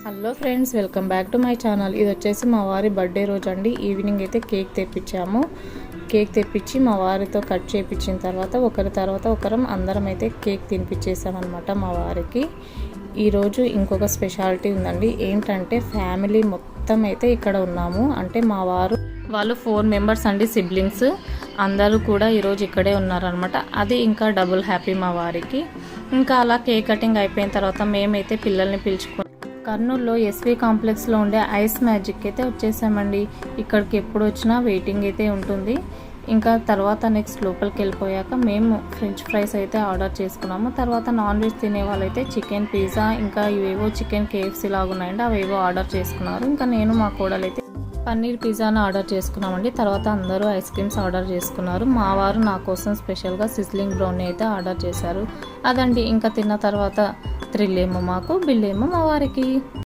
Hello friends, welcome back to my channel. ఇది వచ్చేసి మా వారి బర్త్డే రోజు అండి. ఈవినింగ్ అయితే కేక్ తెప్పించాము. కేక్ తెప్పించి మా వారితో కట్ చేయించిన తర్వాత ఒకరి తర్వాత ఒకరం అందరం అయితే కేక్ తినిపించేసామన్నమాట మా వారికి. ఈరోజు ఇంకొక స్పెషాలిటీ ఉందండి. ఏంటంటే ఫ్యామిలీ మొత్తం అయితే ఇక్కడ ఉన్నాము. అంటే మా వాళ్ళు 4 మెంబర్స్ అండి, సిబ్లింగ్స్. అందరూ కూడా ఈరోజు ఇక్కడే ఉన్నారనమాట. అది ఇంకా డబుల్ హ్యాపీ మా వారికి. ఇంకా అలా కేక్ కటింగ్ అయిపోయిన తర్వాత మేమైతే పిల్లల్ని పిలుచుకొని కర్నూలులో ఎస్వి కాంప్లెక్స్లో ఉండే ఐస్ మ్యాజిక్ అయితే వచ్చేసామండి. ఇక్కడికి ఎప్పుడు వచ్చినా వెయిటింగ్ అయితే ఉంటుంది. ఇంకా తర్వాత నెక్స్ట్ లోపలికి వెళ్ళిపోయాక మేము ఫ్రెంచ్ ఫ్రైస్ అయితే ఆర్డర్ చేసుకున్నాము. తర్వాత నాన్ వెజ్ తినే వాళ్ళైతే చికెన్ పిజ్జా, ఇంకా ఇవేవో చికెన్ కేఎఫ్సీ లాగా ఉన్నాయండి, అవేవో ఆర్డర్ చేసుకున్నారు. ఇంకా నేను మా కోడలు అయితే పన్నీర్ పిజ్జాను ఆర్డర్ చేసుకున్నామండి. తర్వాత అందరూ ఐస్ క్రీమ్స్ ఆర్డర్ చేసుకున్నారు. మా వారు నా కోసం స్పెషల్గా సిజ్లింగ్ బ్రౌనీ అయితే ఆర్డర్ చేశారు. అదండి, ఇంకా తిన్న తర్వాత థ్రిల్ ఏమో మాకు, బిల్ ఏమో మా వారికి.